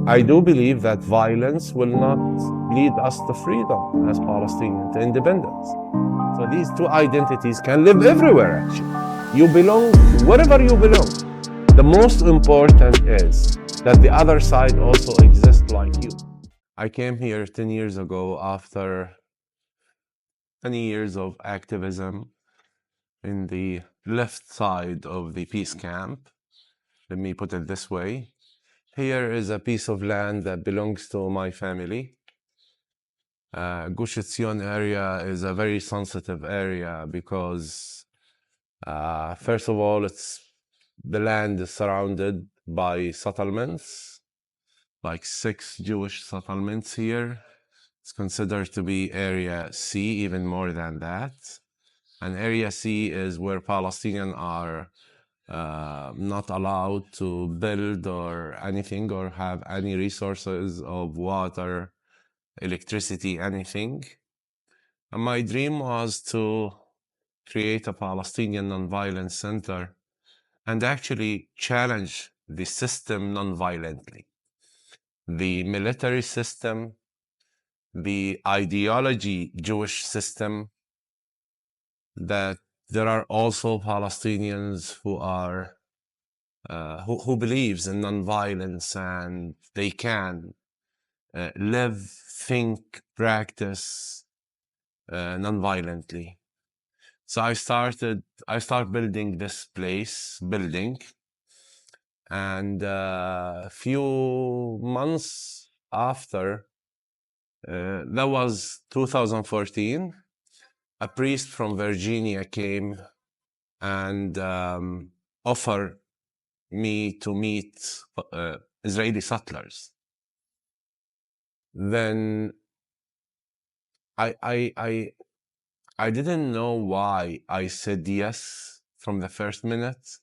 I do believe that violence will not lead us to freedom as Palestinians, to independence. So these two identities can live everywhere, actually. You belong wherever you belong. The most important is that the other side also exists like you. I came here 10 years ago after 20 years of activism in the left side of the peace camp. Let me put it this way. Here is a piece of land that belongs to my family. Gush Etzion area is a very sensitive area because, first of all, the land is surrounded by settlements, like 6 Jewish settlements here. It's considered to be Area C, even more than that. And Area C is where Palestinians are not allowed to build or anything or have any resources of water, electricity, anything. And my dream was to create a Palestinian nonviolent center and actually challenge the system nonviolently. The military system, the ideology Jewish system, that there are also Palestinians who are who believes in nonviolence and they can live, think, practice nonviolently. So I started building this building, and a few months after, that was 2014, a priest from Virginia came and offered me to meet Israeli settlers. Then I didn't know why I said yes from the first minute,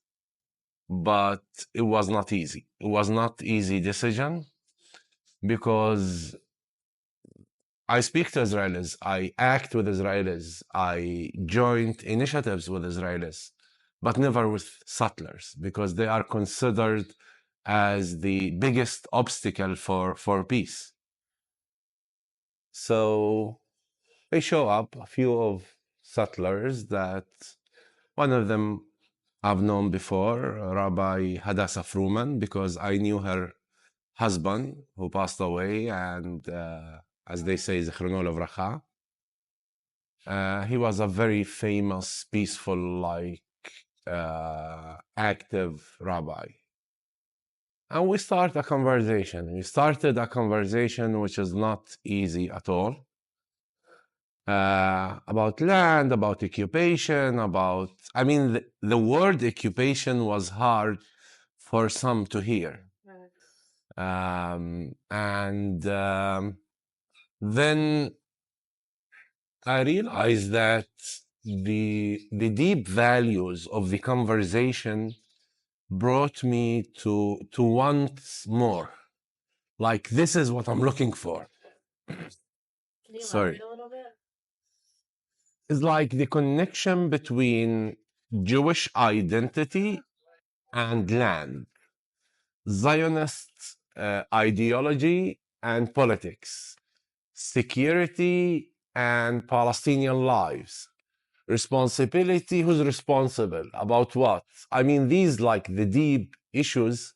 but it was not easy. It was not easy decision because I speak to Israelis, I act with Israelis, I joined initiatives with Israelis, but never with settlers because they are considered as the biggest obstacle for peace. So they show up, a few of settlers that one of them I've known before, Rabbi Hadassah Fruman, because I knew her husband who passed away, and as they say, Zichrono Livracha. He was a very famous, peaceful, active rabbi. And we start a conversation. We started a conversation which is not easy at all. About land, about occupation, I mean, the word occupation was hard for some to hear. Then I realized that the deep values of the conversation brought me to want more. Like, this is what I'm looking for. Sorry. It's like the connection between Jewish identity and land, Zionist ideology and politics, security and Palestinian lives, responsibility, who's responsible, about what? I mean, these like the deep issues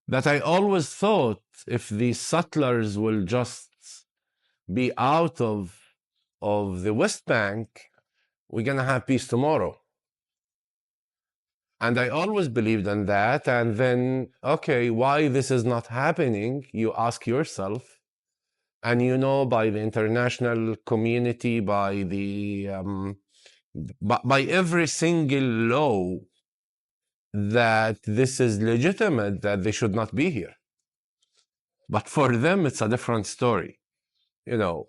that I always thought if the settlers will just be out of the West Bank, we're going to have peace tomorrow. And I always believed in that. And then, okay, why this is not happening, you ask yourself. And you know, by the international community, by every single law, that this is legitimate, that they should not be here. But for them, it's a different story. You know,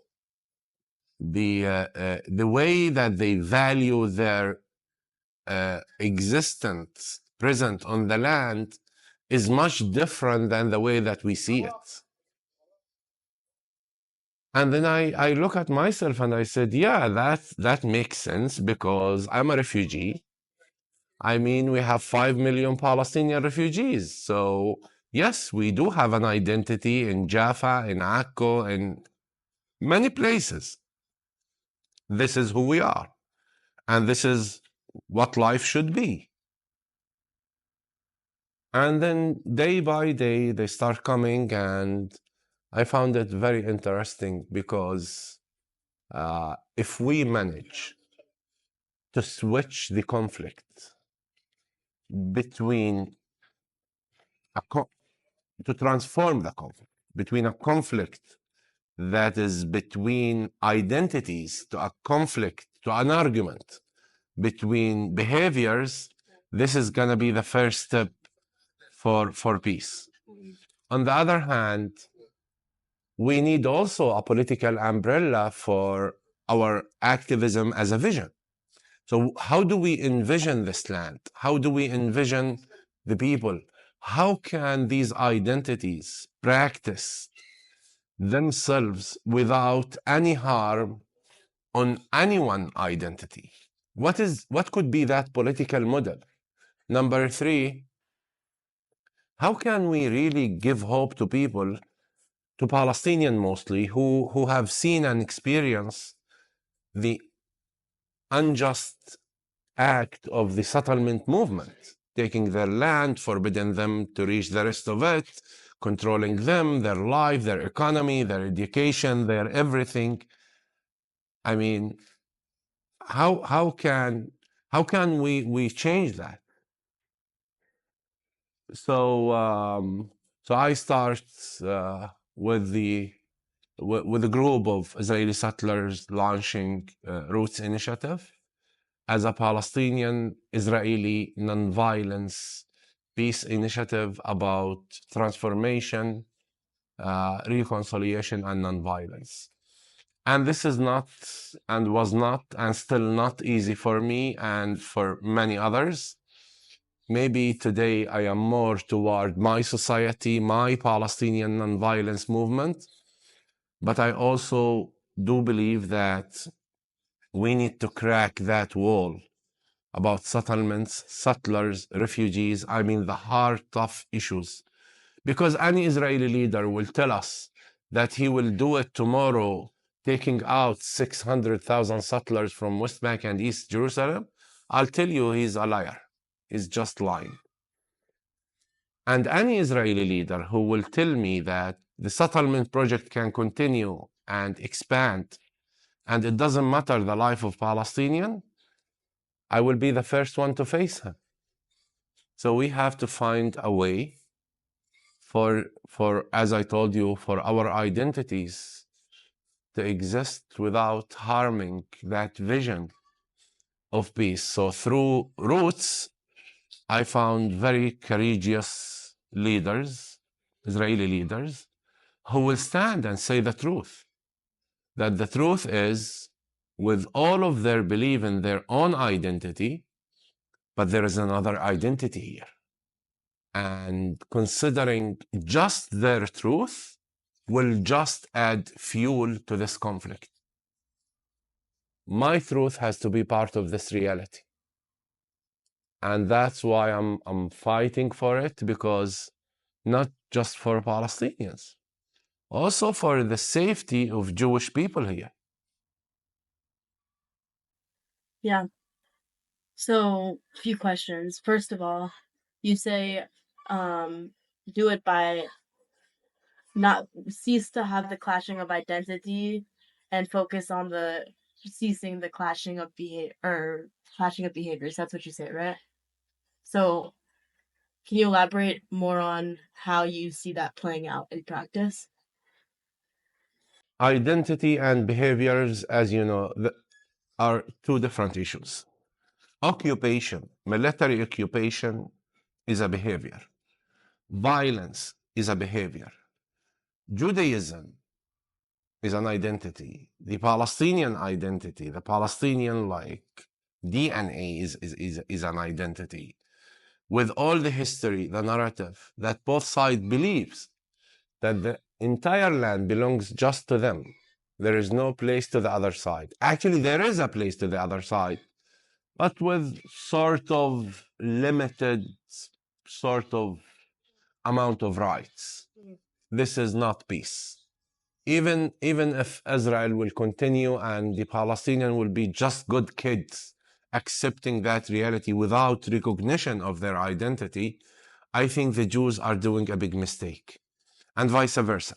the way that they value their existence present on the land is much different than the way that we see it. And then I look at myself and I said, yeah, that makes sense because I'm a refugee. I mean, we have 5 million Palestinian refugees. So Yes, we do have an identity in Jaffa, in Akko, in many places. This is who we are. And this is what life should be. And then day by day, they start coming, and I found it very interesting because if we manage to switch the conflict between to transform the conflict between a conflict that is between identities to a conflict to an argument between behaviors, this is going to be the first step for peace. On the other hand, we need also a political umbrella for our activism as a vision. So how do we envision this land? How do we envision the people? How can these identities practice themselves without any harm on anyone's identity? What could be that political model? Number three, how can we really give hope to people, to Palestinians mostly, who have seen and experienced the unjust act of the settlement movement, taking their land, forbidding them to reach the rest of it, controlling them, their life, their economy, their education, their everything. I mean, how can we change that? So I start with with a group of Israeli settlers launching Roots Initiative as a Palestinian Israeli nonviolence peace initiative about transformation, reconciliation, and nonviolence. And this is not, and was not, and still not easy for me and for many others. Maybe today I am more toward my society, my Palestinian nonviolence movement, but I also do believe that we need to crack that wall about settlements, settlers, refugees. I mean, the hard, tough issues. Because any Israeli leader will tell us that he will do it tomorrow, taking out 600,000 settlers from West Bank and East Jerusalem. I'll tell you, he's a liar. He's just lying. And any Israeli leader who will tell me that the settlement project can continue and expand, and it doesn't matter the life of Palestinian, I will be the first one to face him. So we have to find a way for, as I told you, for our identities to exist without harming that vision of peace. So through Roots, I found very courageous leaders, Israeli leaders, who will stand and say the truth. That the truth is, with all of their belief in their own identity, but there is another identity here. And considering just their truth will just add fuel to this conflict. My truth has to be part of this reality. And that's why I'm fighting for it, because not just for Palestinians, also for the safety of Jewish people here. Yeah. So, a few questions. First of all, you say do it by not cease to have the clashing of identity and focus on the ceasing the clashing of behaviors. That's what you say, right? So, can you elaborate more on how you see that playing out in practice? Identity and behaviors, as you know, are two different issues. Occupation, military occupation, is a behavior. Violence is a behavior. Judaism is an identity. The Palestinian identity, the Palestinian DNA is an identity. With all the history, the narrative that both sides believes that the entire land belongs just to them. There is no place to the other side. Actually, there is a place to the other side, but with sort of limited sort of amount of rights. This is not peace. Even if Israel will continue and the Palestinian will be just good kids accepting that reality without recognition of their identity, I think the Jews are doing a big mistake, and vice versa.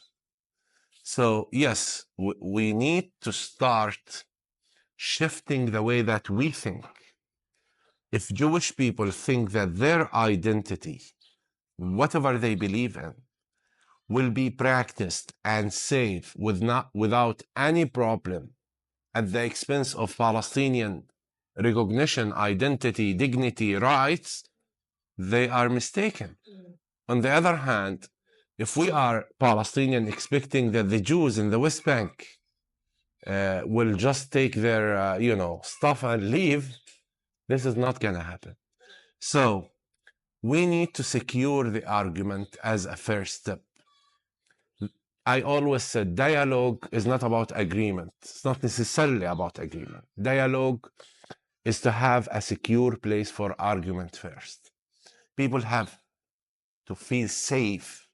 So yes, we need to start shifting the way that we think. If Jewish people think that their identity, whatever they believe in, will be practiced and safe without any problem at the expense of Palestinian recognition, identity, dignity, rights, they are mistaken. On the other hand, if we are Palestinian expecting that the Jews in the West Bank will just take their stuff and leave, this is not going to happen. So we need to secure the argument as a first step. I always said dialogue is not about agreement. It's not necessarily about agreement. Dialogue is to have a secure place for argument first. People have to feel safe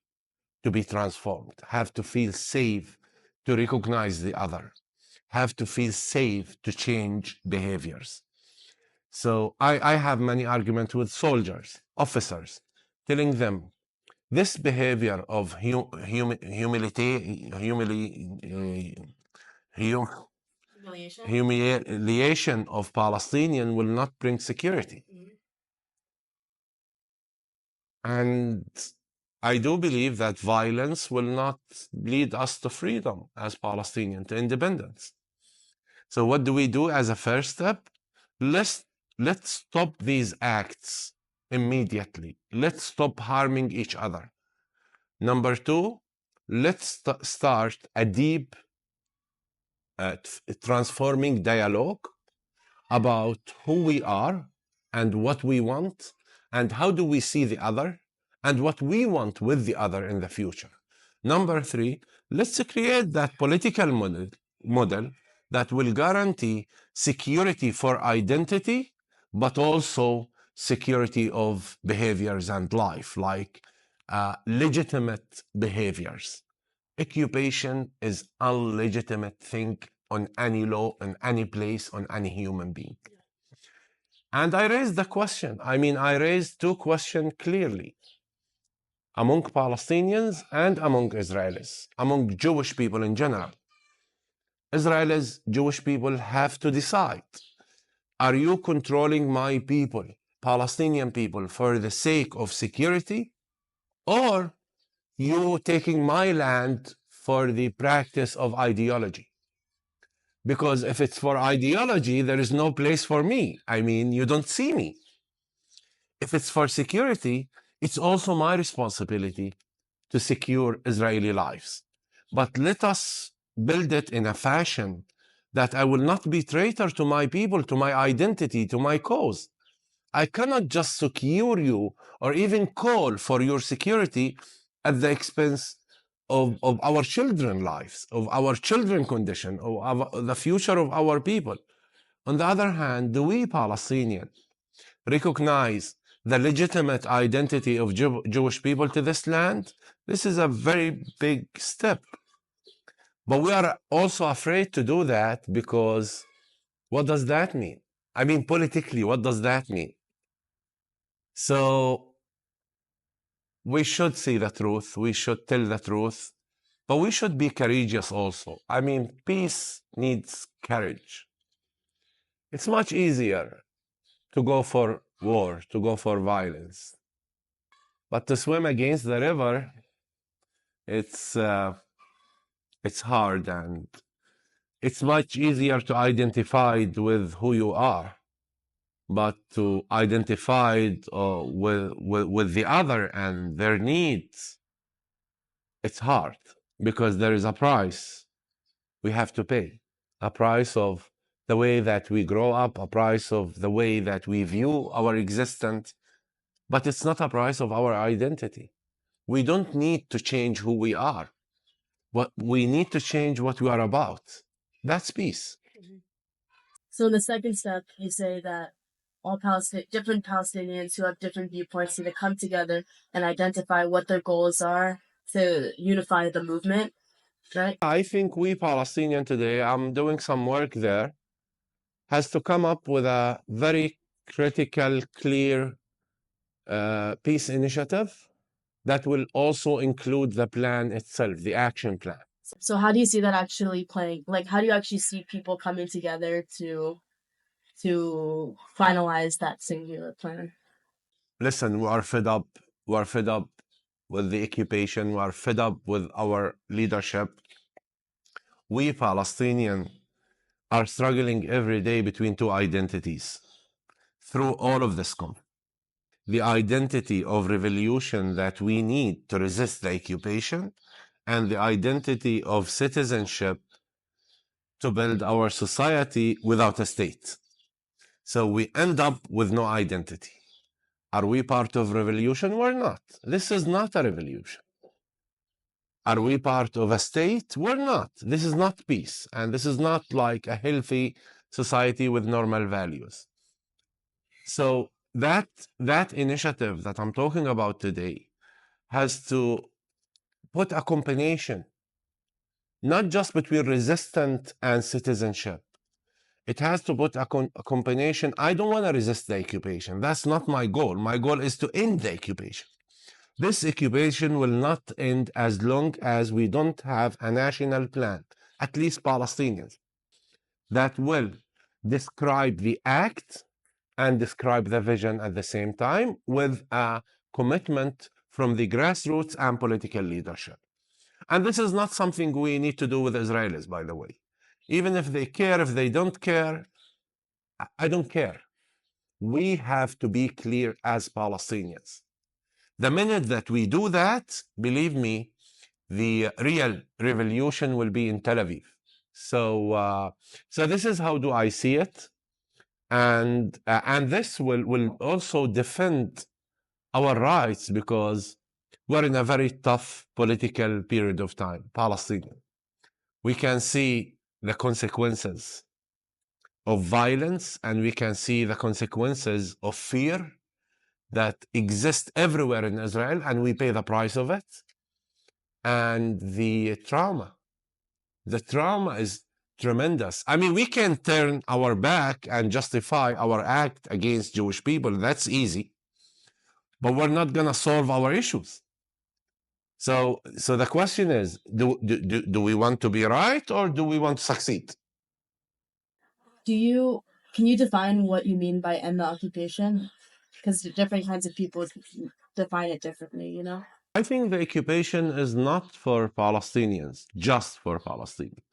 to be transformed, have to feel safe to recognize the other, have to feel safe to change behaviors. So I have many arguments with soldiers, officers, telling them this behavior of humiliation of Palestinian will not bring security. And I do believe that violence will not lead us to freedom as Palestinian, to independence. So what do we do as a first step? Let's stop these acts immediately. Let's stop harming each other. Number two, let's start a deep transforming dialogue about who we are and what we want and how do we see the other and what we want with the other in the future. Number three, let's create that political model that will guarantee security for identity, but also security of behaviors and life, like legitimate behaviors. Occupation is illegitimate thing on any law, in any place, on any human being. And I raised the question. I raised two questions clearly among Palestinians and among Israelis, among Jewish people in general. Israelis, Jewish people have to decide, are you controlling my people, Palestinian people, for the sake of security, or you taking my land for the practice of ideology? Because if it's for ideology, there is no place for me. You don't see me. If it's for security, it's also my responsibility to secure Israeli lives. But let us build it in a fashion that I will not be traitor to my people, to my identity, to my cause. I cannot just secure you or even call for your security at the expense of our children's lives, of our children's condition, of the future of our people. On the other hand, do we Palestinians recognize the legitimate identity of Jewish people to this land? This is a very big step. But we are also afraid to do that because what does that mean? Politically, what does that mean? So we should see the truth, we should tell the truth, but we should be courageous also. Peace needs courage. It's much easier to go for war, to go for violence. But to swim against the river, it's hard, and it's much easier to identify with who you are. But to identify with the other and their needs, it's hard because there is a price we have to pay, a price of the way that we grow up, a price of the way that we view our existence, but it's not a price of our identity. We don't need to change who we are, but we need to change what we are about. That's peace. So in the second step, you say that different Palestinians who have different viewpoints need to come together and identify what their goals are to unify the movement, right? I think we Palestinian today, I'm doing some work there, has to come up with a very critical, clear peace initiative that will also include the plan itself, the action plan. So how do you see that actually playing? Like, how do you actually see people coming together to finalize that singular plan? Listen, we are fed up. We are fed up with the occupation. We are fed up with our leadership. We Palestinians are struggling every day between two identities through all of this conflict. The identity of revolution that we need to resist the occupation, and the identity of citizenship to build our society without a state. So we end up with no identity. Are we part of revolution? We're not. This is not a revolution. Are we part of a state? We're not. This is not peace. And this is not like a healthy society with normal values. So that initiative that I'm talking about today has to put a combination, not just between resistance and citizenship. It has to put a combination. I don't want to resist the occupation. That's not my goal. My goal is to end the occupation. This occupation will not end as long as we don't have a national plan, at least Palestinians, that will describe the act and describe the vision at the same time, with a commitment from the grassroots and political leadership. And this is not something we need to do with Israelis, by the way. Even if they care, if they don't care, I don't care. We have to be clear as Palestinians. The minute that we do that, believe me, the real revolution will be in Tel Aviv. So this is how do I see it, and this will also defend our rights, because we're in a very tough political period of time, Palestinian. We can see the consequences of violence, and we can see the consequences of fear that exist everywhere in Israel, and we pay the price of it. And the trauma is tremendous. I mean, we can turn our back and justify our act against Jewish people. That's easy. But we're not going to solve our issues. So the question is, do we want to be right, or do we want to succeed? Can you define what you mean by end the occupation? Because different kinds of people define it differently, you know? I think the occupation is not for Palestinians, just for Palestinians.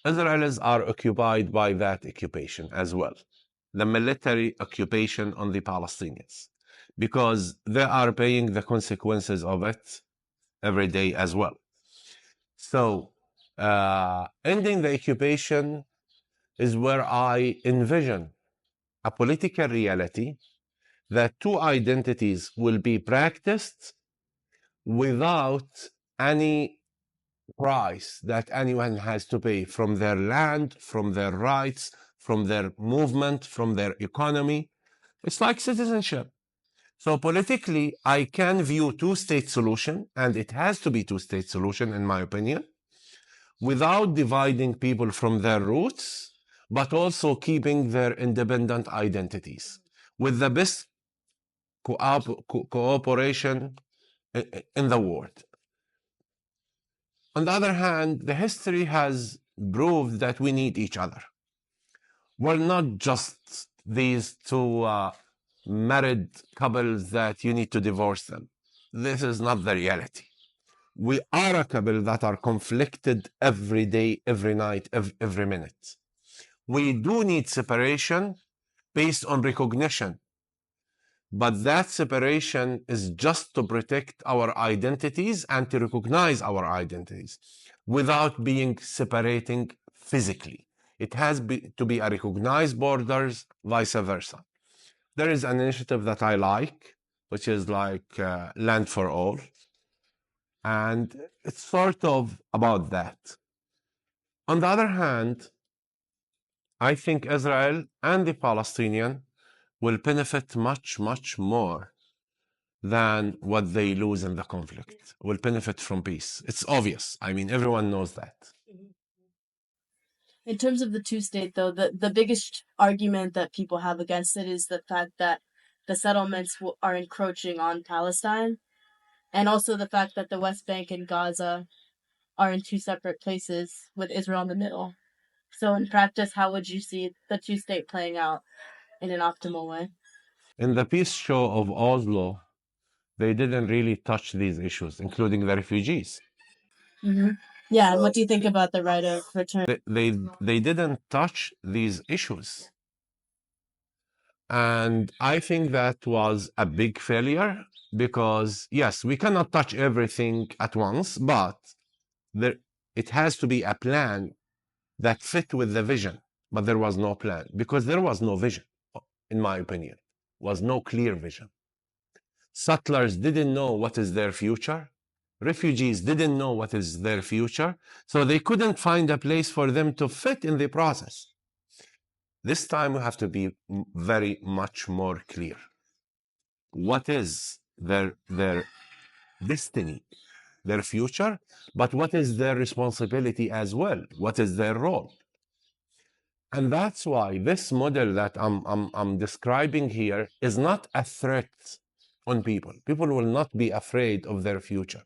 Israelis are occupied by that occupation as well, the military occupation on the Palestinians, because they are paying the consequences of it every day as well. So ending the occupation is where I envision a political reality that two identities will be practiced without any price that anyone has to pay, from their land, from their rights, from their movement, from their economy. It's like citizenship. So politically, I can view two-state solution, and it has to be two-state solution in my opinion, without dividing people from their roots, but also keeping their independent identities, with the best cooperation in the world. On the other hand, the history has proved that we need each other. We're not just these two married couples that you need to divorce them. This is not the reality. We are a couple that are conflicted every day, every night, every minute. We do need separation based on recognition, but that separation is just to protect our identities and to recognize our identities without being separating physically. It has to be a recognized borders, vice versa. There is an initiative that I like, which is like Land for All. And it's sort of about that. On the other hand, I think Israel and the Palestinian will benefit much, much more than what they lose in the conflict, will benefit from peace. It's obvious. I mean, everyone knows that. In terms of the two-state, though, the biggest argument that people have against it is the fact that the settlements are encroaching on Palestine, and also the fact that the West Bank and Gaza are in two separate places with Israel in the middle. So in practice, how would you see the two-state playing out in an optimal way? In the peace show of Oslo, they didn't really touch these issues, including the refugees. Mm-hmm. Yeah, and what do you think about the right of return? They didn't touch these issues. And I think that was a big failure because, yes, we cannot touch everything at once, but it has to be a plan that fit with the vision. But there was no plan because there was no vision, in my opinion, was no clear vision. Settlers didn't know what is their future. Refugees didn't know what is their future. So they couldn't find a place for them to fit in the process. This time we have to be very much more clear. What is their destiny, their future, but what is their responsibility as well? What is their role? And that's why this model that I'm describing here is not a threat on people. People will not be afraid of their future.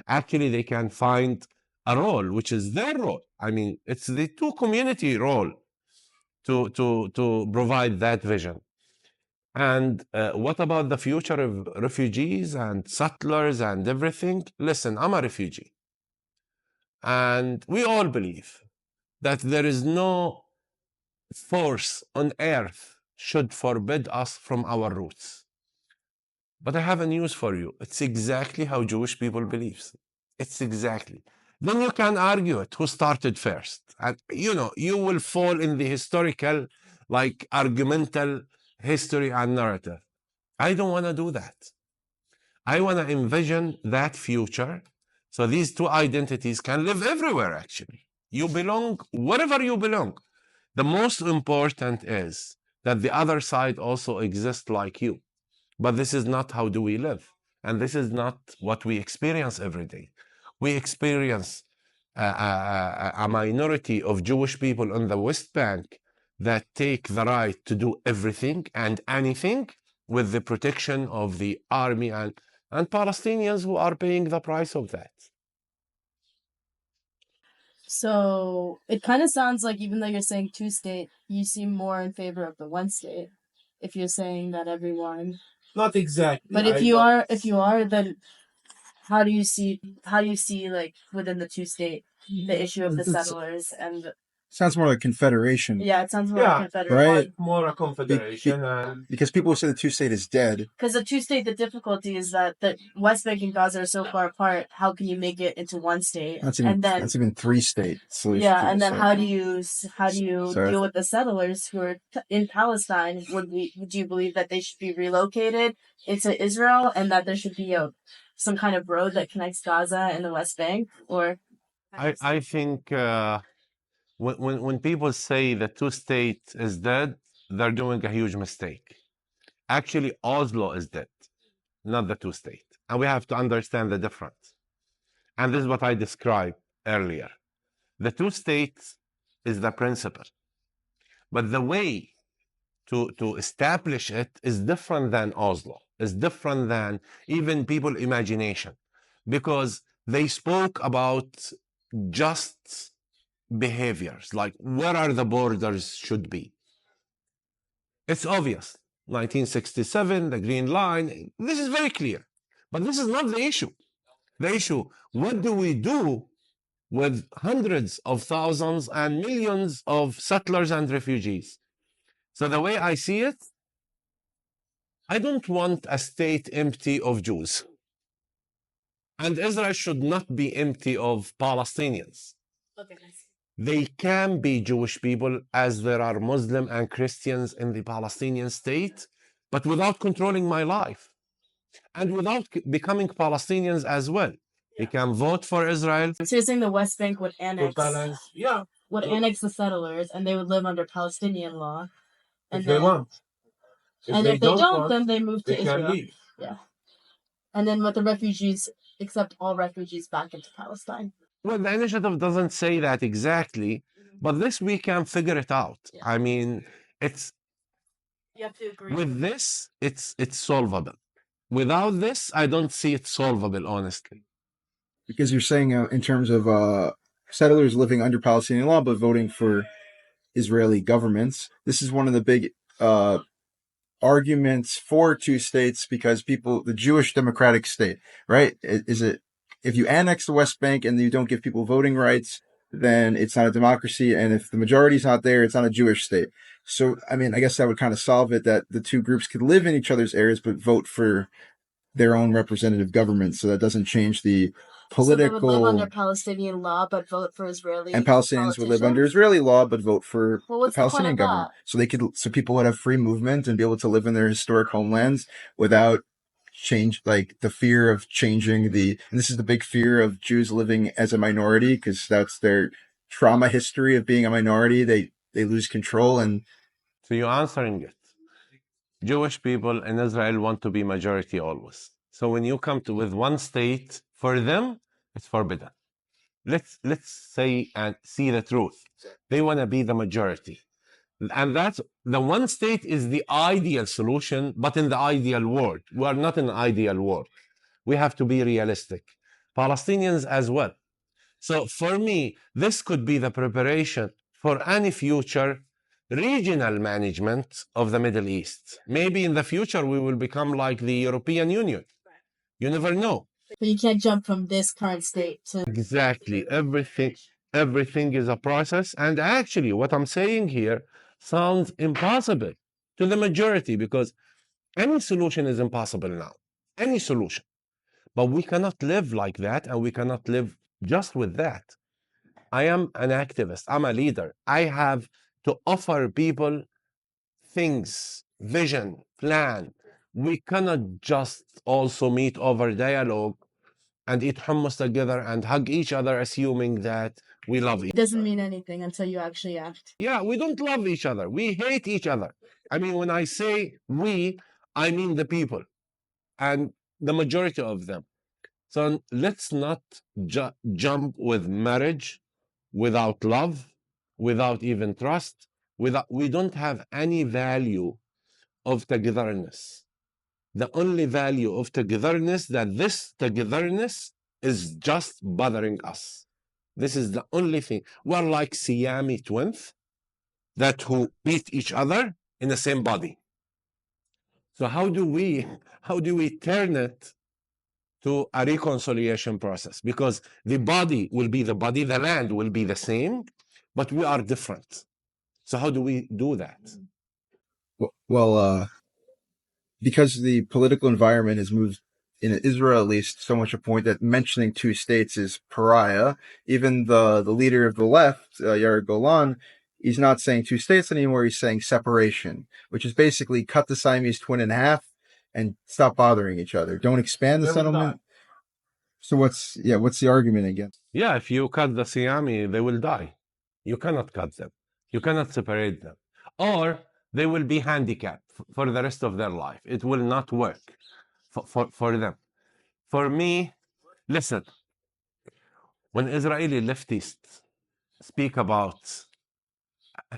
Actually, they can find a role, which is their role. I mean, it's the two community role to provide that vision. And what about the future of refugees and settlers and everything? Listen, I'm a refugee. And we all believe that there is no force on earth should forbid us from our roots. But I have a news for you. It's exactly how Jewish people believe. It's exactly. Then you can argue it, who started first. And you will fall in the historical, like argumental history and narrative. I don't want to do that. I want to envision that future so these two identities can live everywhere, actually. You belong wherever you belong. The most important is that the other side also exists like you. But this is not how do we live. And this is not what we experience every day. We experience a minority of Jewish people on the West Bank that take the right to do everything and anything with the protection of the army and Palestinians who are paying the price of that. So it kind of sounds like even though you're saying two-state, you seem more in favor of the one-state. If you're saying that everyone, Not exactly. but if you are, then how do you see like within the two-state the issue of the settlers and Sounds more like confederation. yeah, it sounds more Yeah, like confederation. Right. more a confederation and Because people say the two-state is dead. Because the two-state, the difficulty is that the West Bank and Gaza are so far apart. How can you make it into one state? That's even three-state solution. Yeah, and then how do you Sorry. deal with the settlers who are in Palestine? Would you believe that they should be relocated into Israel and that there should be some kind of road that connects Gaza and the West Bank? Or I think when people say the two-state is dead, they're doing a huge mistake. Actually, Oslo is dead, not the two-state. And we have to understand the difference. And this is what I described earlier. The two-state is the principle. But the way to establish it is different than Oslo, is different than even people's imagination. Because they spoke about just behaviors, like where are the borders should be. It's obvious. 1967, the Green Line, this is very clear. But this is not the issue. The issue, what do we do with hundreds of thousands and millions of settlers and refugees? So the way I see it, I don't want a state empty of Jews. And Israel should not be empty of Palestinians. okay, They can be Jewish people as there are Muslim and Christians in the Palestinian state, but without controlling my life and without becoming Palestinians as well. They can vote for Israel. so you're saying the West Bank would annex Yeah, annex the settlers and they would live under Palestinian law, and if they then want. And if they don't, then they move to they can Israel. leave. Yeah. And then with the refugees, accept all refugees back into Palestine. Well, the initiative doesn't say that exactly, but this we can figure it out. Yeah. I mean, it's You have to agree. with this, it's solvable. Without this, I don't see it solvable, honestly. Because you're saying in terms of settlers living under Palestinian law but voting for Israeli governments, this is one of the big arguments for two states, because the Jewish democratic state, right? Is it, if you annex the West Bank and you don't give people voting rights, then it's not a democracy. And if the majority's not there, it's not a Jewish state. So, I mean, I guess that would kind of solve it, that the two groups could live in each other's areas, but vote for their own representative government. So that doesn't change the political. So they would live under Palestinian law, but vote for Israeli. And Palestinians would live under Israeli law, but vote for what's the Palestinian the point of government. So people would have free movement and be able to live in their historic homelands without like the fear of changing and this is the big fear of Jews living as a minority, because that's their trauma history of being a minority. They lose control. And so you're answering it. Jewish people in Israel want to be majority always. So when you come with one state, for them, it's forbidden. Let's say and see the truth. They want to be the majority. And that's the one state is the ideal solution, but in the ideal world. We are not in an ideal world. We have to be realistic. Palestinians as well. So for me, this could be the preparation for any future regional management of the Middle East. Maybe in the future, we will become like the European Union. You never know. But you can't jump from this current state to... Exactly. Everything is a process. And actually, what I'm saying here sounds impossible to the majority, because any solution is impossible now. Any solution. But we cannot live like that, and we cannot live just with that. I am an activist. I'm a leader. I have to offer people things, vision, plan. We cannot just also meet over dialogue and eat hummus together and hug each other, assuming that we love each other. It doesn't mean anything until you actually act. Yeah, we don't love each other. We hate each other. I mean, when I say we, I mean the people and the majority of them. So let's not jump with marriage without love, without even trust. We don't have any value of togetherness. The only value of togetherness, that this togetherness is just bothering us. This is the only thing. We're like Siamese twins that who beat each other in the same body. So how do we turn it to a reconciliation process? Because the body will be the body, the land will be the same, but we are different. So how do we do that? Well, because the political environment has moved, in Israel at least, so much a point that mentioning two states is pariah. Even the leader of the left, Yair Golan, he's not saying two states anymore. He's saying separation, which is basically cut the Siamese twin in half and stop bothering each other. Don't expand the settlement. So what's the argument against? Yeah, if you cut the Siamese, they will die. You cannot cut them. You cannot separate them. Or they will be handicapped for the rest of their life. It will not work for them. For me, listen, when Israeli leftists speak about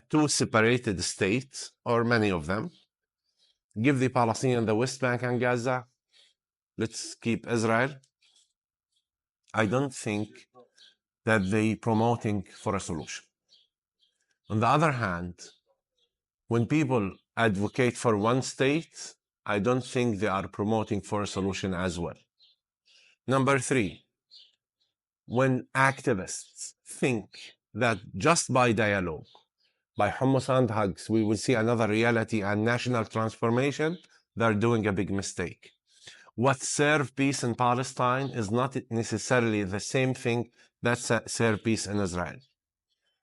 two separated states, or many of them, give the Palestinian the West Bank and Gaza, let's keep Israel, I don't think that they promoting for a solution. On the other hand, when people advocate for one state, I don't think they are promoting for a solution as well. Number three, when activists think that just by dialogue, by hummus and hugs, we will see another reality and national transformation, they're doing a big mistake. What serves peace in Palestine is not necessarily the same thing that serves peace in Israel.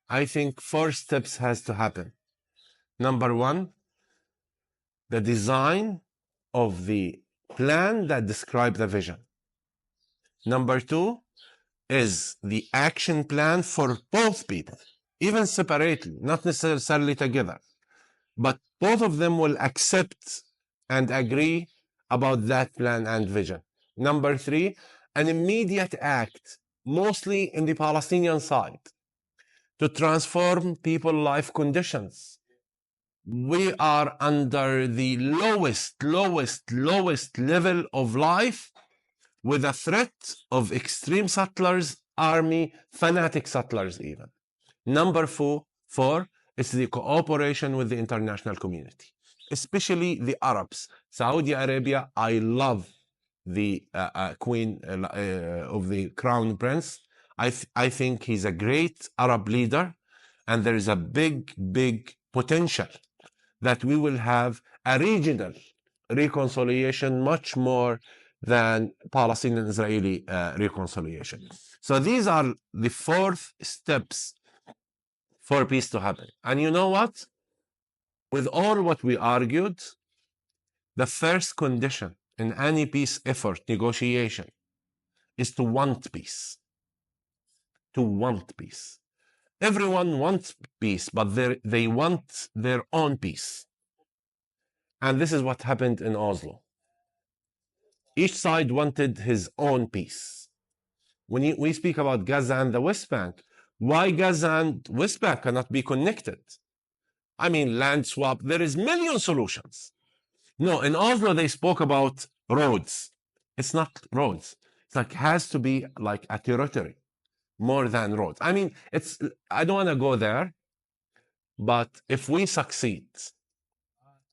I think 4 steps has to happen. Number one, the design of the plan that describes the vision. Number two is the action plan for both people, even separately, not necessarily together. But both of them will accept and agree about that plan and vision. Number three, an immediate act, mostly in the Palestinian side, to transform people's life conditions. We are under the lowest level of life, with a threat of extreme settlers, army, fanatic settlers even. Number four is the cooperation with the international community, especially the Arabs. Saudi Arabia, I love the Queen of the Crown Prince. I think he's a great Arab leader, and there is a big potential that we will have a regional reconciliation much more than Palestinian-Israeli reconciliation. So these are the fourth steps for peace to happen. And you know what? With all what we argued, the first condition in any peace effort negotiation is to want peace. To want peace. Everyone wants peace, but they want their own peace. And this is what happened in Oslo. Each side wanted his own peace. When we speak about Gaza and the West Bank, why Gaza and West Bank cannot be connected? I mean, land swap, there is million solutions. No, in Oslo, they spoke about roads. It's not roads. It's like, has to be like a territory more than roads. I mean, I don't want to go there, but if we succeed,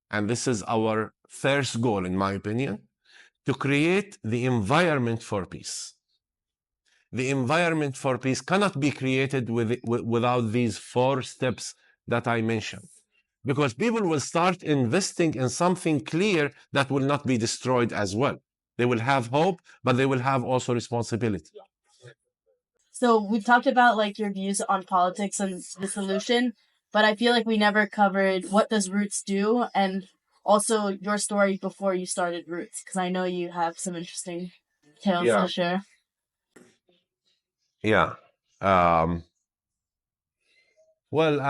and this is our first goal, in my opinion, to create the environment for peace. The environment for peace cannot be created without these four steps that I mentioned. Because people will start investing in something clear that will not be destroyed as well. They will have hope, but they will have also responsibility. So we talked about like your views on politics and the solution, but I feel like we never covered what does Roots do, and also your story before you started Roots, because I know you have some interesting tales to share. Yeah. Well,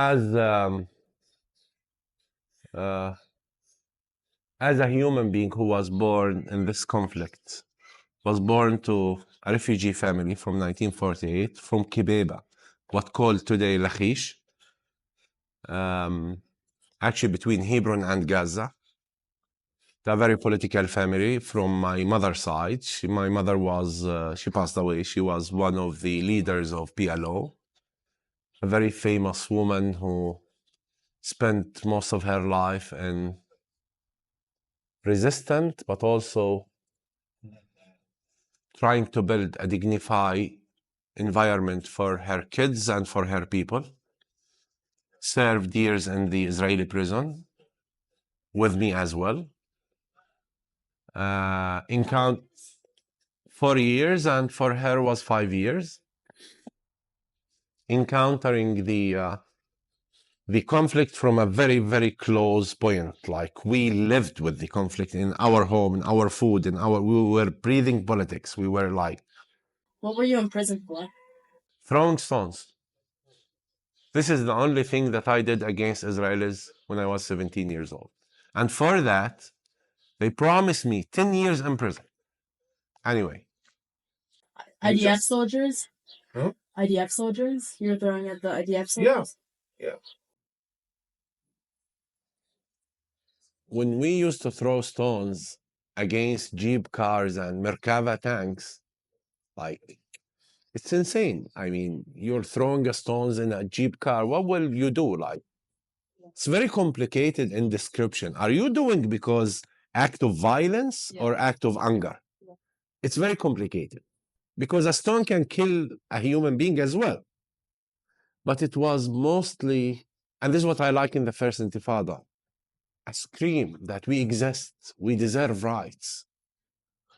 as a human being who was born in this conflict, was born to a refugee family from 1948 from Kibeba, what called today Lachish, actually between Hebron and Gaza. A very political family from my mother's side. My mother was, she passed away. She was one of the leaders of PLO, a very famous woman who spent most of her life in resistance, but also trying to build a dignified environment for her kids and for her people. Served years in the Israeli prison with me as well. Encountered 4 years, and for her was 5 years. Encountering the conflict from a very close point. Like, we lived with the conflict in our home, in our food, we were breathing politics. We were like, What were you in prison for? throwing stones. This is the only thing that I did against Israelis when I was 17 years old. And for that, they promised me 10 years in prison. Anyway. IDF soldiers? Huh? IDF soldiers? You were throwing at the IDF soldiers? Yeah. When we used to throw stones against Jeep cars and Merkava tanks, like, it's insane. I mean, you're throwing stones in a Jeep car. What will you do? Like, it's very complicated in description. Are you doing because act of violence or act of anger? It's very complicated because a stone can kill a human being as well. But it was mostly, and this is what I like in the first Intifada, a scream that we exist, we deserve rights,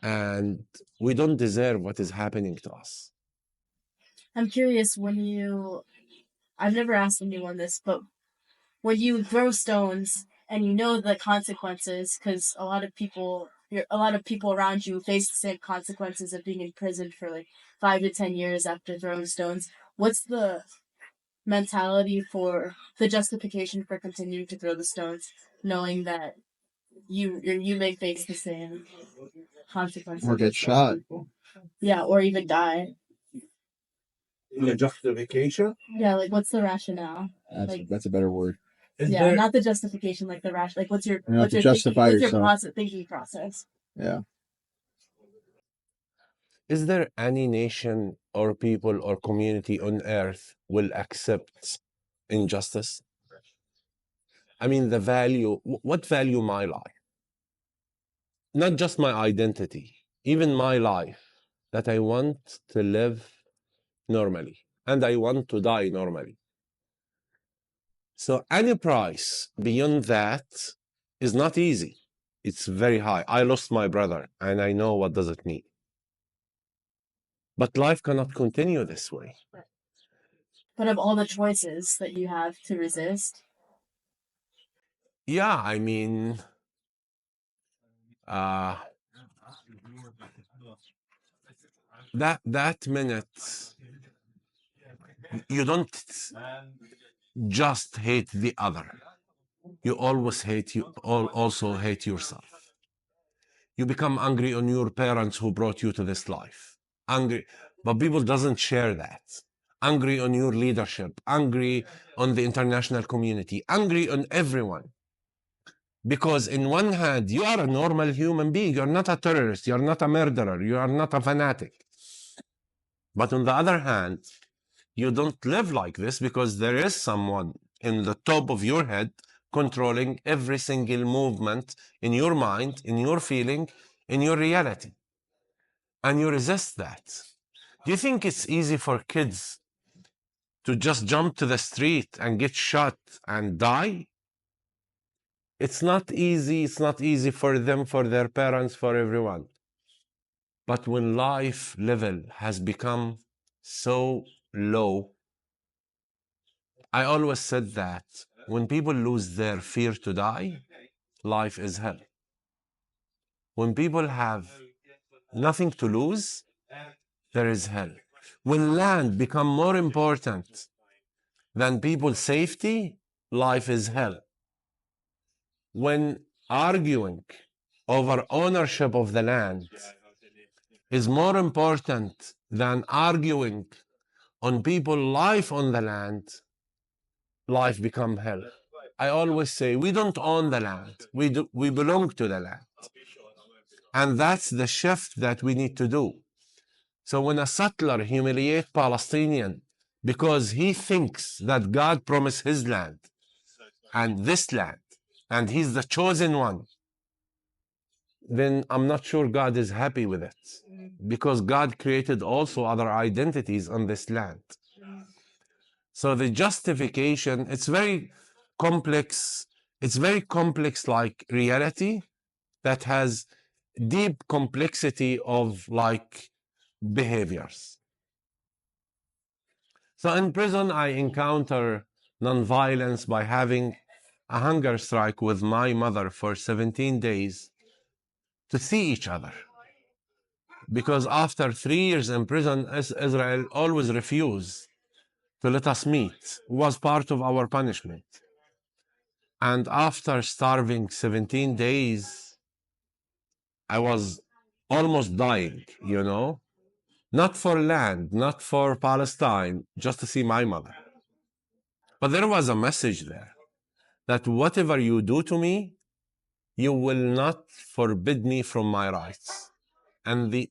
and we don't deserve what is happening to us. I'm curious, I've never asked anyone this, but when you throw stones and you know the consequences, because a lot of people around you face the same consequences of being in prison for like 5 to 10 years after throwing stones, what's the mentality for the justification for continuing to throw the stones, knowing that you may face the same consequences. Or get shot. Yeah, or even die. The justification? Yeah, like what's the rationale? That's a better word. Yeah, not the justification, like the rational. Like what's your You have to thinking, justify what's your yourself. thinking process? Yeah. Is there any nation or people or community on earth will accept injustice? I mean, the value, what value my life? Not just my identity, even my life, that I want to live normally and I want to die normally. So any price beyond that is not easy. It's very high. I lost my brother and I know what does it mean. But life cannot continue this way. But of all the choices that you have to resist, Yeah, I mean, uh, that minute, you don't just hate the other. You always hate you. Also hate yourself. You become angry on your parents who brought you to this life. Angry, but people doesn't share that. Angry on your leadership. Angry on the international community. Angry on everyone. Because in one hand, you are a normal human being. You're not a terrorist. You're not a murderer. You are not a fanatic. But on the other hand, you don't live like this because there is someone in the top of your head controlling every single movement in your mind, in your feeling, in your reality. And you resist that. Do you think it's easy for kids to just jump to the street and get shot and die? It's not easy. It's not easy for them, for their parents, for everyone. But when life level has become so low, I always said that when people lose their fear to die, life is hell. When people have nothing to lose, there is hell. When land become more important than people's safety, life is hell. When arguing over ownership of the land is more important than arguing on people's life on the land, life become hell. I always say we don't own the land. We belong to the land. And that's the shift that we need to do. So when a settler humiliates Palestinian because he thinks that God promised his land and this land, and he's the chosen one, then I'm not sure God is happy with it, because God created also other identities on this land. So the justification, it's very complex. It's very complex, like reality that has deep complexity of like behaviors. So in prison, I encounter nonviolence by having a hunger strike with my mother for 17 days to see each other. Because after 3 years in prison, Israel always refused to let us meet. It was part of our punishment. And after starving 17 days, I was almost dying, you know? Not for land, not for Palestine, just to see my mother. But there was a message there that whatever you do to me, you will not forbid me from my rights. And the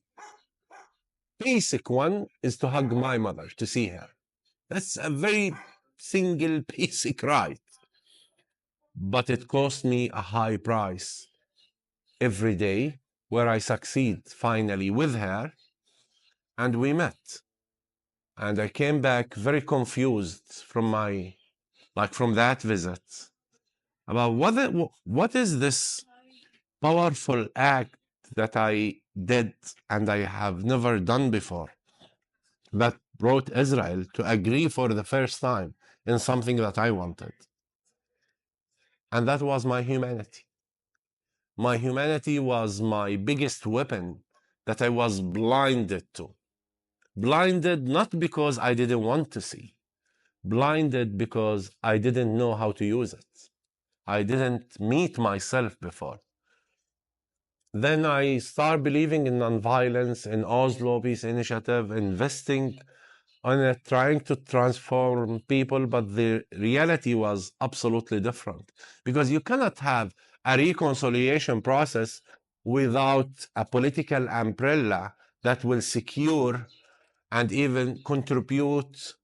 basic one is to hug my mother, to see her. That's a very single basic right. But it cost me a high price every day, where I succeed finally with her, and we met. And I came back very confused from from that visit about what is this powerful act that I did and I have never done before, that brought Israel to agree for the first time in something that I wanted. And that was my humanity. My humanity was my biggest weapon that I was blinded to. Blinded not because I didn't want to see, blinded because I didn't know how to use it. I didn't meet myself before. Then I start believing in nonviolence, in Oslo Peace Initiative, investing on it, trying to transform people, but the reality was absolutely different. Because you cannot have a reconciliation process without a political umbrella that will secure and even contribute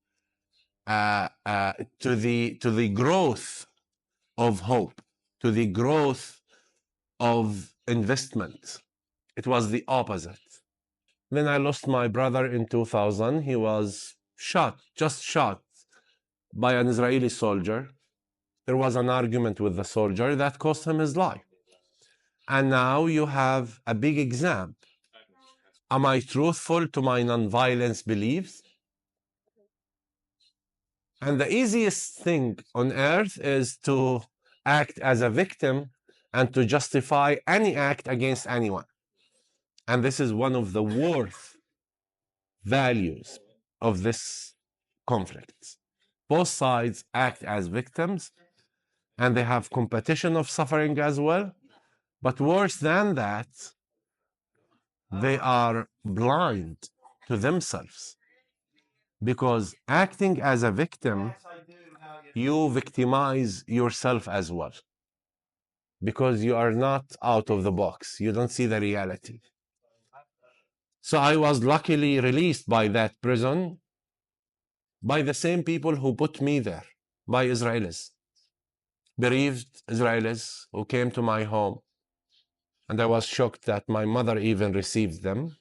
to the growth of hope, to the growth of investment. It was the opposite. Then I lost my brother in 2000. He was shot, just shot by an Israeli soldier. There was an argument with the soldier that cost him his life. And now you have a big exam. Am I truthful to my nonviolence beliefs? And the easiest thing on earth is to act as a victim and to justify any act against anyone. And this is one of the worst values of this conflict. Both sides act as victims and they have competition of suffering as well. But worse than that, they are blind to themselves. Because acting as a victim, you victimize yourself as well. Because you are not out of the box. You don't see the reality. So I was luckily released by that prison by the same people who put me there, by Israelis. Bereaved Israelis who came to my home. And I was shocked that my mother even received them.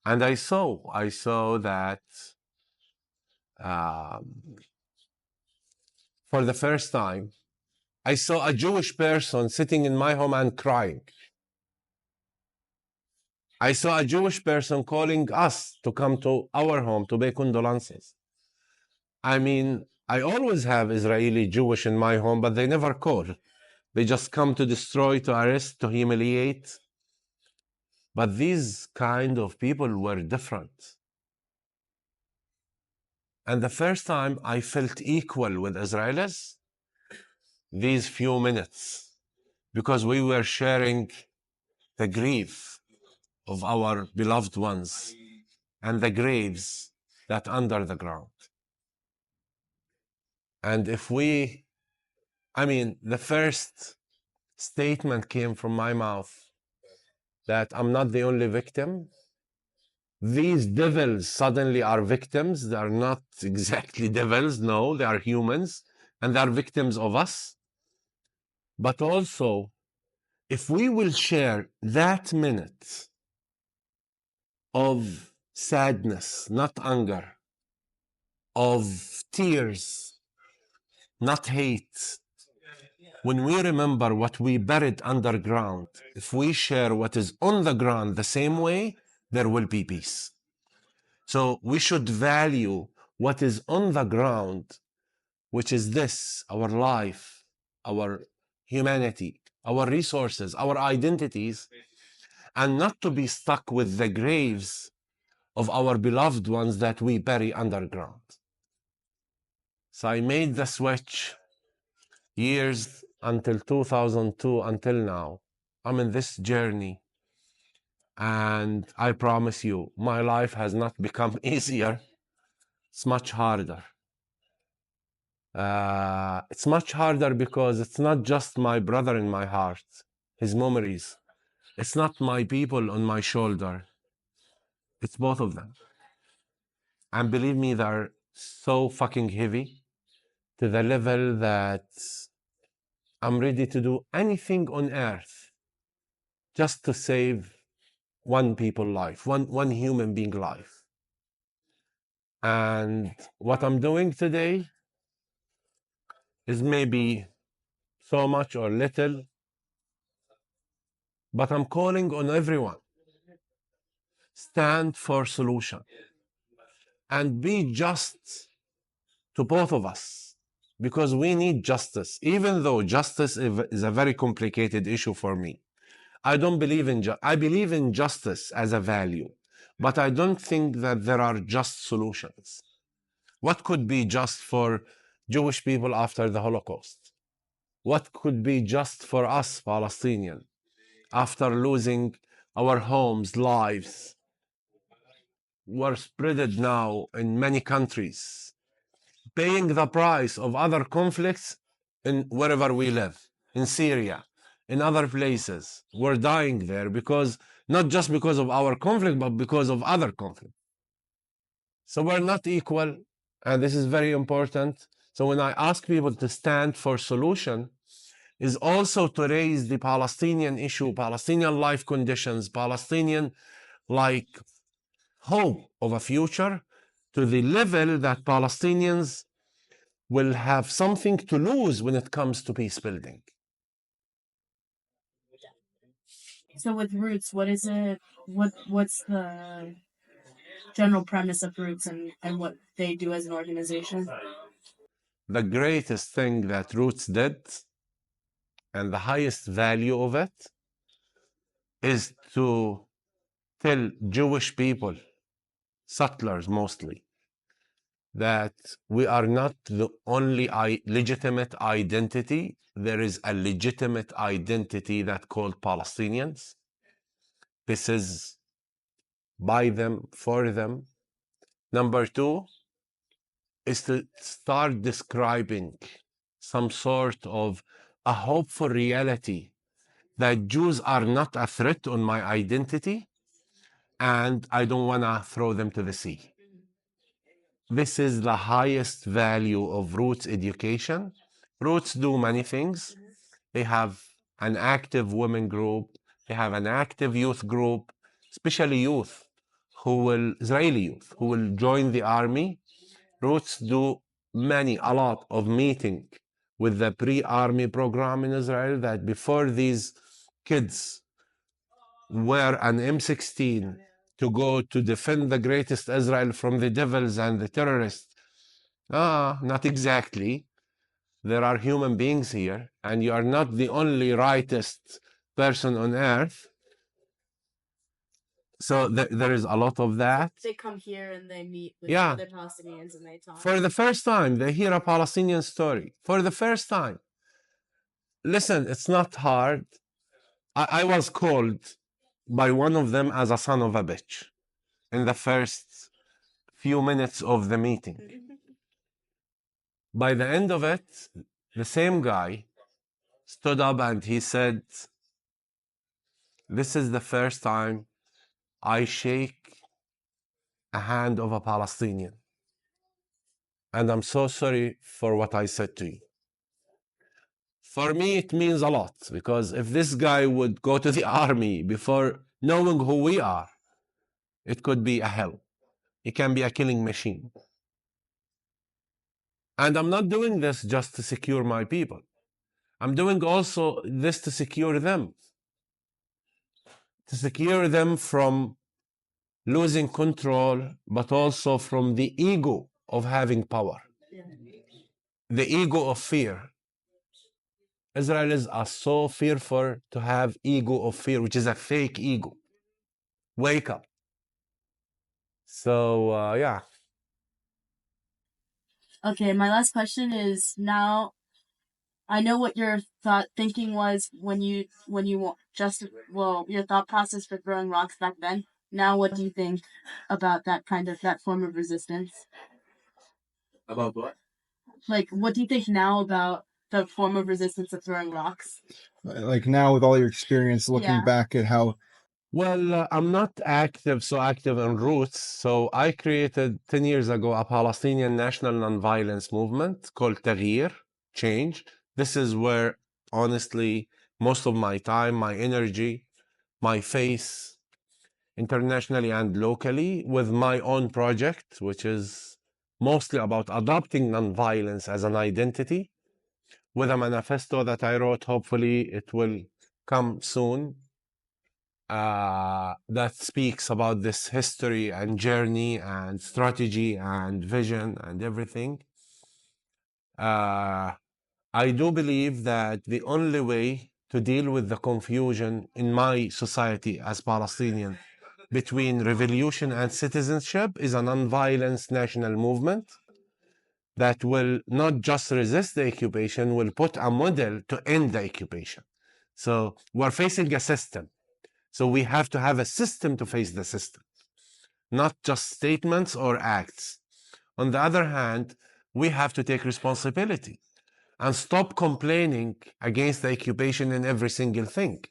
And I saw that for the first time, I saw a Jewish person sitting in my home and crying. I saw a Jewish person calling us to come to our home to pay condolences. I mean, I always have Israeli Jewish in my home, but they never call. They just come to destroy, to arrest, to humiliate. But these kind of people were different. And the first time I felt equal with Israelis, these few minutes, because we were sharing the grief of our beloved ones and the graves that under the ground. And the first statement came from my mouth that I'm not the only victim. These devils suddenly are victims. They are not exactly devils, no, they are humans, and they are victims of us. But also, if we will share that minute of sadness, not anger, of tears, not hate, when we remember what we buried underground, if we share what is on the ground the same way, there will be peace. So we should value what is on the ground, which is this, our life, our humanity, our resources, our identities, and not to be stuck with the graves of our beloved ones that we bury underground. So I made the switch years until 2002, until now. I'm in this journey. And I promise you, my life has not become easier. It's much harder. It's much harder because it's not just my brother in my heart, his memories. It's not my people on my shoulder. It's both of them. And believe me, they're so fucking heavy to the level that I'm ready to do anything on earth just to save one people's life, one human being life. And what I'm doing today is maybe so much or little, but I'm calling on everyone. Stand for solution and be just to both of us, because we need justice, even though justice is a very complicated issue for me. I don't believe in I believe in justice as a value, but I don't think that there are just solutions. What could be just for Jewish people after the Holocaust? What could be just for us, Palestinians? after losing our homes, lives, were spreaded now in many countries, paying the price of other conflicts in wherever we live, in Syria, in other places. We're dying there because not just because of our conflict, but because of other conflict. So we're not equal, and this is very important. So when I ask people to stand for solution, is also to raise the Palestinian issue, Palestinian life conditions, Palestinian like hope of a future to the level that Palestinians will have something to lose when it comes to peace building. So with Roots, what is it? What's the general premise of Roots and what they do as an organization? The greatest thing that Roots did and the highest value of it is to tell Jewish people, settlers mostly, that we are not the only legitimate identity. There is a legitimate identity that's called Palestinians. This is by them, for them. Number two is to start describing some sort of a hopeful reality that Jews are not a threat on my identity and I don't want to throw them to the sea. This is the highest value of Roots education. Roots do many things. They have an active women group. They have an active youth group, especially youth Israeli youth, who will join the army. Roots do a lot of meeting with the pre-army program in Israel that before these kids wear an M16 to go to defend the greatest Israel from the devils and the terrorists. Not exactly. There are human beings here, and you are not the only rightest person on earth. So there is a lot of that. They come here and they meet with Yeah. other Palestinians and they talk. For the first time, they hear a Palestinian story. For the first time. Listen, it's not hard. I was called by one of them as a son of a bitch in the first few minutes of the meeting. By the end of it, the same guy stood up and he said, "This is the first time I shake a hand of a Palestinian. And I'm so sorry for what I said to you." For me, it means a lot because if this guy would go to the army before knowing who we are, it could be a hell. It can be a killing machine. And I'm not doing this just to secure my people. I'm doing also this to secure them. To secure them from losing control, but also from the ego of having power. Yeah. The ego of fear. Israelis are so fearful to have ego of fear, which is a fake ego. Wake up. So, yeah. Okay, my last question is now I know what your thinking was when you your thought process for throwing rocks back then. Now what do you think about that form of resistance? About what? Like what do you think now about the form of resistance of throwing rocks? Like now with all your experience looking Yeah. back at how Well, I'm not so active in Roots. So I created 10 years ago a Palestinian national nonviolence movement called Tagir, Change. This is where, honestly, most of my time, my energy, my face, internationally and locally, with my own project, which is mostly about adopting nonviolence as an identity, with a manifesto that I wrote. Hopefully, it will come soon. That speaks about this history and journey and strategy and vision and everything. I do believe that the only way to deal with the confusion in my society as Palestinian between revolution and citizenship is a non-violence national movement that will not just resist the occupation, will put a model to end the occupation. So we're facing a system. So we have to have a system to face the system, not just statements or acts. On the other hand, we have to take responsibility and stop complaining against the occupation in every single thing.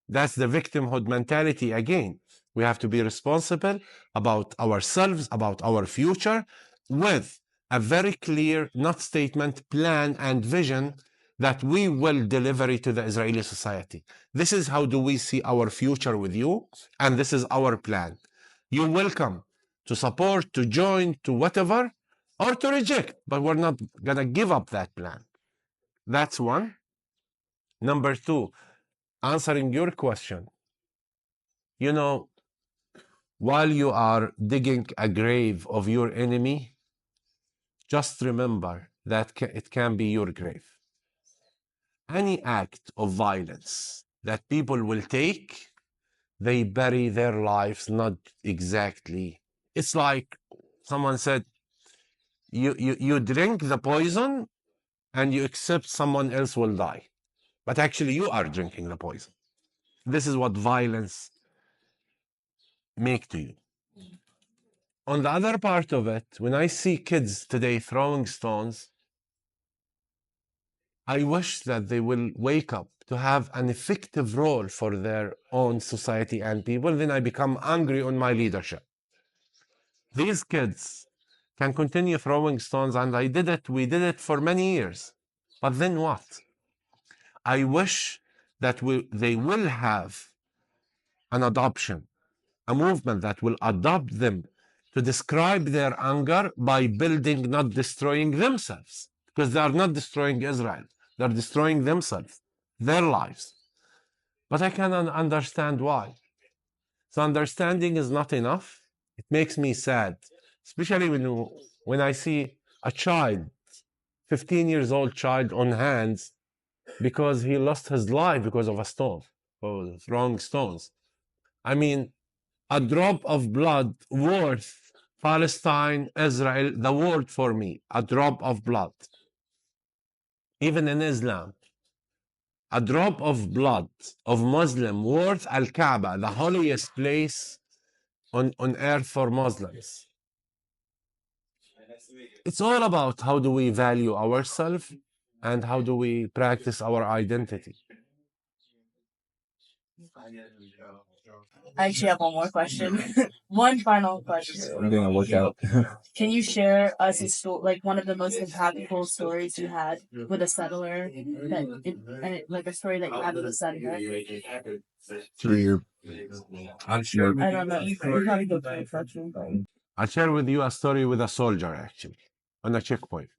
That's the victimhood mentality again. We have to be responsible about ourselves, about our future, with a very clear, not statement, plan and vision that we will deliver it to the Israeli society. This is how do we see our future with you, and this is our plan. You're welcome to support, to join, to whatever, or to reject, but we're not gonna give up that plan. That's one. Number two, answering your question, you know, while you are digging a grave of your enemy, just remember that it can be your grave. Any act of violence that people will take, they bury their lives not exactly. It's like someone said, you drink the poison and you accept someone else will die. But actually, you are drinking the poison. This is what violence make to you. On the other part of it, when I see kids today throwing stones, I wish that they will wake up to have an effective role for their own society and people. Then I become angry on my leadership. These kids can continue throwing stones, and we did it for many years. But then what? I wish that they will have an adoption, a movement that will adopt them to describe their anger by building, not destroying themselves, because they are not destroying Israel. They're destroying themselves, their lives. But I cannot understand why. So understanding is not enough. It makes me sad, especially when I see a child, 15 years old child on hands because he lost his life because of a stone, or throwing stones. I mean, a drop of blood worth Palestine, Israel, the world for me, a drop of blood. Even in Islam, a drop of blood of Muslim worth Al-Kaaba, the holiest place on earth for Muslims. It's all about how do we value ourselves and how do we practice our identity. I actually have one more question. One final question. I'm doing a workout. Can you share us like one of the most impactful stories you had with a settler, like a story that you had with a settler? Through your I'll share, I don't know. You probably go through it, actually. I'll share with you a story with a soldier, actually, on a checkpoint.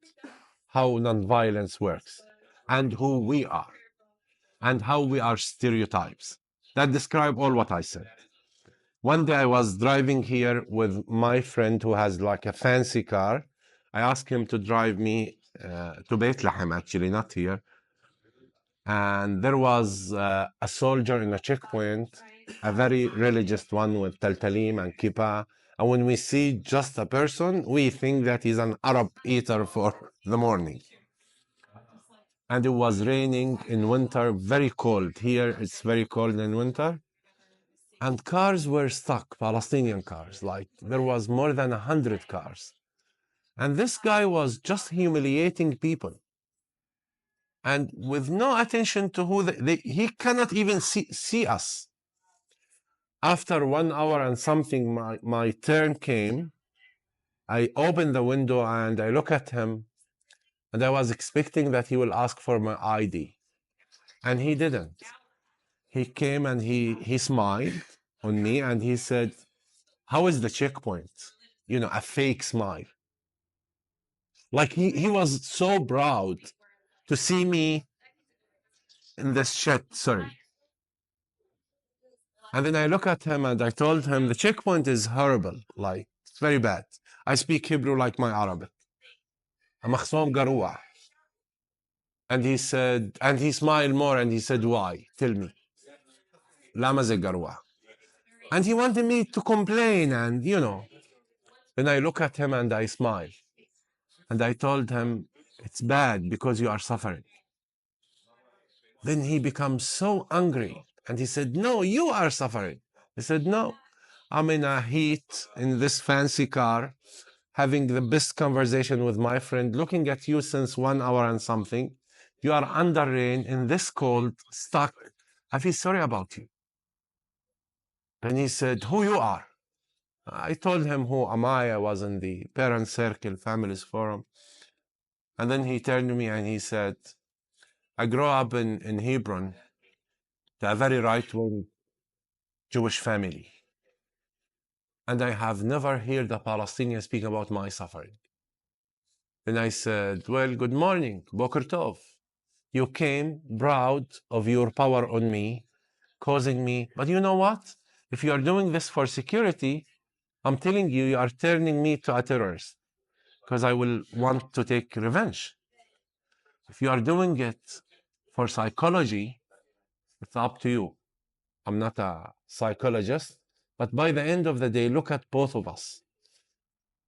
How nonviolence works, and who we are, and how we are stereotypes. That describe all what I said. One day I was driving here with my friend who has like a fancy car. I asked him to drive me to Bethlehem, actually, not here. And there was a soldier in a checkpoint, a very religious one with taltalim and kippah. And when we see just a person, we think that he's an Arab eater for the morning. And it was raining in winter, very cold. Here it's very cold in winter. And cars were stuck, Palestinian cars. Like there was more than 100 cars. And this guy was just humiliating people. And with no attention to who he cannot even see us. After 1 hour and something, my turn came. I opened the window and I look at him. And I was expecting that he will ask for my ID. And he didn't. He came and he smiled on me and he said, "How is the checkpoint?" You know, a fake smile. Like he was so proud to see me in this shit, sorry. And then I look at him and I told him the checkpoint is horrible, like it's very bad. I speak Hebrew like my Arabic. مخصوم قروع. And he said, and he smiled more and he said, "Why? Tell me." لا مزق قروع. And he wanted me to complain and, you know. Then I look at him and I smile. And I told him, it's bad because you are suffering. Then he becomes so angry and he said, no, you are suffering. He said, no, I'm in a heat in this fancy car, having the best conversation with my friend, looking at you since 1 hour and something. You are under rain in this cold, stuck. I feel sorry about you. Then he said, who you are? I told him who am I. I was in the parent circle, families forum. And then he turned to me and he said, I grew up in Hebron, a very right-wing Jewish family. And I have never heard a Palestinian speak about my suffering. Then I said, well, good morning, Boker Tov. You came proud of your power on me, causing me. But you know what? If you are doing this for security, I'm telling you, you are turning me to a terrorist because I will want to take revenge. If you are doing it for psychology, it's up to you. I'm not a psychologist, but by the end of the day, look at both of us.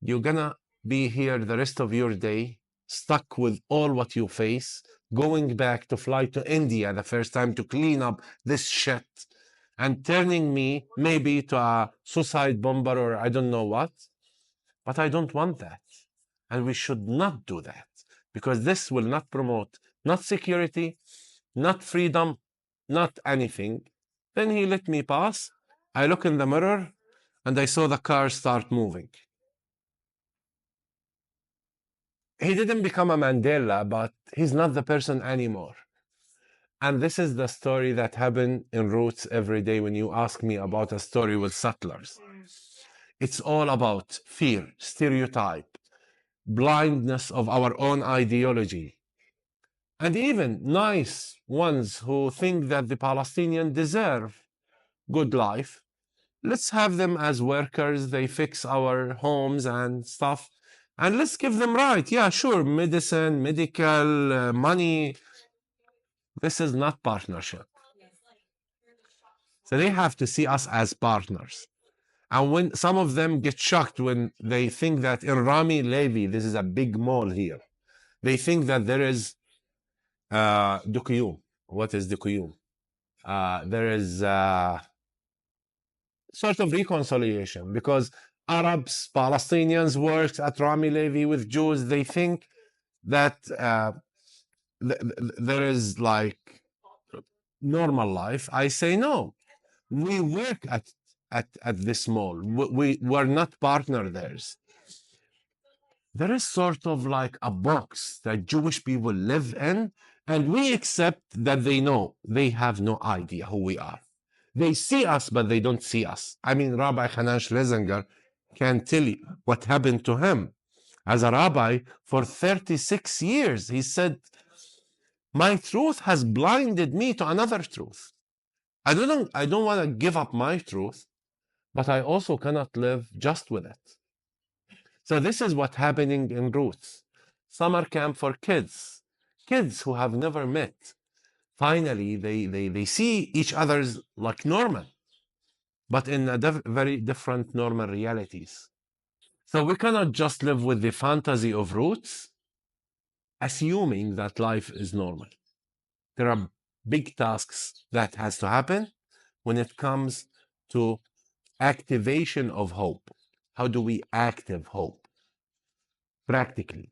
You're gonna be here the rest of your day, stuck with all what you face, going back to fly to India the first time to clean up this shit, and turning me maybe to a suicide bomber or I don't know what. But I don't want that. And we should not do that because this will not promote not security, not freedom, not anything. Then he let me pass. I look in the mirror and I saw the car start moving. He didn't become a Mandela, but he's not the person anymore. And this is the story that happened in Roots every day when you ask me about a story with settlers. It's all about fear, stereotype, blindness of our own ideology. And even nice ones who think that the Palestinians deserve good life. Let's have them as workers. They fix our homes and stuff. And let's give them right. Yeah, sure, medicine, medical, money. This is not partnership. So they have to see us as partners. And when some of them get shocked when they think that in Rami Levy, this is a big mall here, they think that there is Dukuyum. What is Dukuyum? There is sort of reconciliation because Arabs, Palestinians worked at Rami Levy with Jews. They think that there is like normal life. I say no. We work at this mall. We're not partner theirs. There is sort of like a box that Jewish people live in, and we accept that they know. They have no idea who we are. They see us, but they don't see us. I mean, Rabbi Hanan Schlesinger can tell you what happened to him. As a rabbi for 36 years, he said, my truth has blinded me to another truth. I don't want to give up my truth, but I also cannot live just with it. So this is what's happening in Roots. Summer camp for kids who have never met. Finally, they see each other's like normal, but in a very different normal realities. So we cannot just live with the fantasy of Roots, assuming that life is normal. There are big tasks that has to happen when it comes to activation of hope. How do we active hope? Practically.